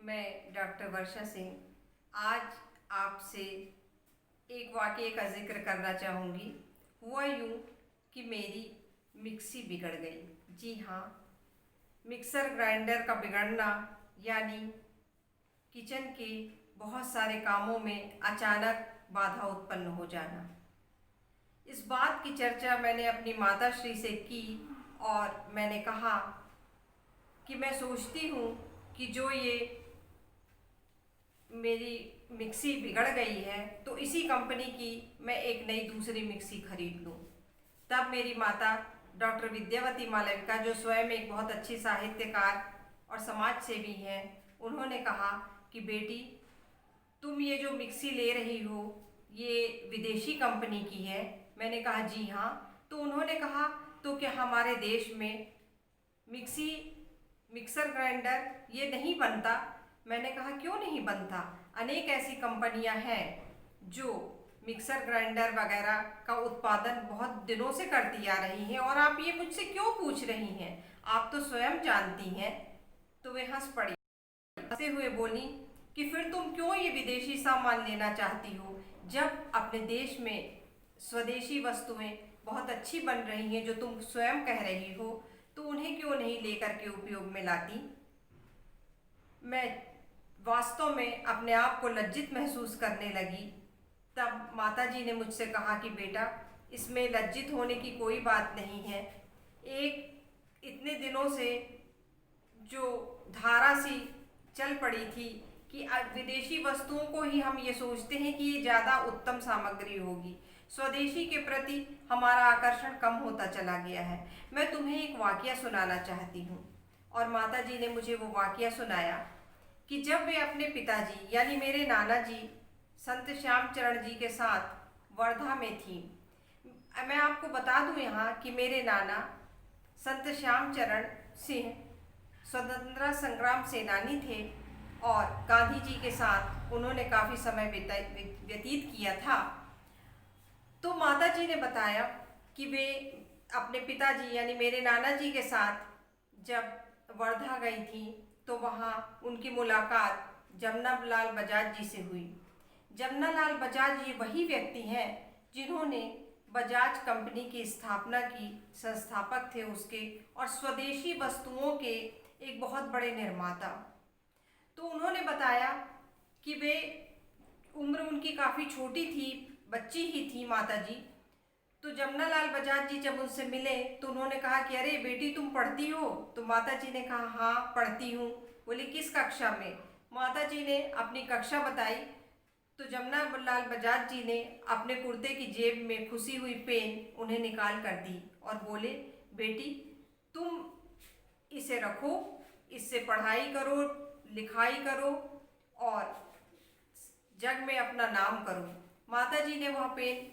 मैं डॉक्टर वर्षा सिंह आज आपसे एक वाक़ये का ज़िक्र करना चाहूँगी। हुआ यूँ कि मेरी मिक्सी बिगड़ गई। जी हाँ, मिक्सर ग्राइंडर का बिगड़ना यानी किचन के बहुत सारे कामों में अचानक बाधा उत्पन्न हो जाना। इस बात की चर्चा मैंने अपनी माताश्री से की और मैंने कहा कि मैं सोचती हूँ कि जो ये मेरी मिक्सी बिगड़ गई है तो इसी कंपनी की मैं एक नई दूसरी मिक्सी खरीद लूँ। तब मेरी माता डॉक्टर विद्यावती मालविका, जो स्वयं एक बहुत अच्छी साहित्यकार और समाज सेवी हैं, उन्होंने कहा कि बेटी, तुम ये जो मिक्सी ले रही हो ये विदेशी कंपनी की है। मैंने कहा जी हाँ। तो उन्होंने कहा तो क्या हमारे देश में मिक्सर ग्राइंडर ये नहीं बनता? मैंने कहा क्यों नहीं बनता, अनेक ऐसी कंपनियां हैं जो मिक्सर ग्राइंडर वगैरह का उत्पादन बहुत दिनों से करती आ रही हैं, और आप ये मुझसे क्यों पूछ रही हैं, आप तो स्वयं जानती हैं। तो वे हंस पड़ी, हंसते हुए बोली कि फिर तुम क्यों ये विदेशी सामान लेना चाहती हो, जब अपने देश में स्वदेशी वस्तुएं बहुत अच्छी बन रही हैं जो तुम स्वयं कह रही हो, तो उन्हें क्यों नहीं लेकर के उपयोग में लाती। मैं वास्तव में अपने आप को लज्जित महसूस करने लगी। तब माताजी ने मुझसे कहा कि बेटा, इसमें लज्जित होने की कोई बात नहीं है। एक इतने दिनों से जो धारा सी चल पड़ी थी कि विदेशी वस्तुओं को ही हम ये सोचते हैं कि ये ज़्यादा उत्तम सामग्री होगी, स्वदेशी के प्रति हमारा आकर्षण कम होता चला गया है। मैं तुम्हें एक वाकया सुनाना चाहती हूँ। और माताजी ने मुझे वो वाकया सुनाया कि जब वे अपने पिताजी यानी मेरे नाना जी संत श्यामचरण जी के साथ वर्धा में थी। मैं आपको बता दूं यहाँ कि मेरे नाना संत श्यामचरण सिंह स्वतंत्रता संग्राम सेनानी थे और गांधी जी के साथ उन्होंने काफ़ी समय व्यतीत किया था। तो माताजी ने बताया कि वे अपने पिताजी यानी मेरे नाना जी के साथ जब वर्धा गई थी तो वहाँ उनकी मुलाकात जमनालाल बजाज जी से हुई। जमनालाल बजाज ये वही व्यक्ति हैं जिन्होंने बजाज कंपनी की स्थापना की, संस्थापक थे उसके, और स्वदेशी वस्तुओं के एक बहुत बड़े निर्माता। तो उन्होंने बताया कि वे उम्र उनकी काफ़ी छोटी थी, बच्ची ही थी माताजी। तो जमनालाल बजाज जी जब उनसे मिले तो उन्होंने कहा कि अरे बेटी, तुम पढ़ती हो? तो माताजी ने कहा हाँ पढ़ती हूँ। बोले किस कक्षा में? माताजी ने अपनी कक्षा बताई। तो जमनालाल बजाज जी ने अपने कुर्ते की जेब में खुसी हुई पेन उन्हें निकाल कर दी और बोले, बेटी तुम इसे रखो, इससे पढ़ाई करो, लिखाई करो और जग में अपना नाम करो। माताजी ने वह पेन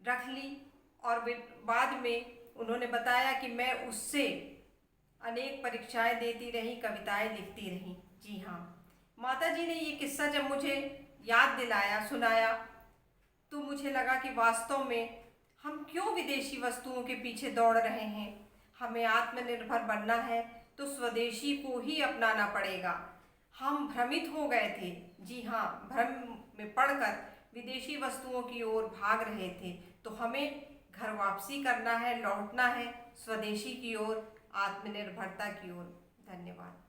रख ली और बाद में उन्होंने बताया कि मैं उससे अनेक परीक्षाएं देती रही, कविताएं लिखती रही। जी हाँ, माताजी ने ये किस्सा जब मुझे याद दिलाया, सुनाया, तो मुझे लगा कि वास्तव में हम क्यों विदेशी वस्तुओं के पीछे दौड़ रहे हैं। हमें आत्मनिर्भर बनना है तो स्वदेशी को ही अपनाना पड़ेगा। हम भ्रमित हो गए थे, जी हाँ, भ्रम में पड़कर विदेशी वस्तुओं की ओर भाग रहे थे। तो हमें घर वापसी करना है, लौटना है स्वदेशी की ओर, आत्मनिर्भरता की ओर। धन्यवाद।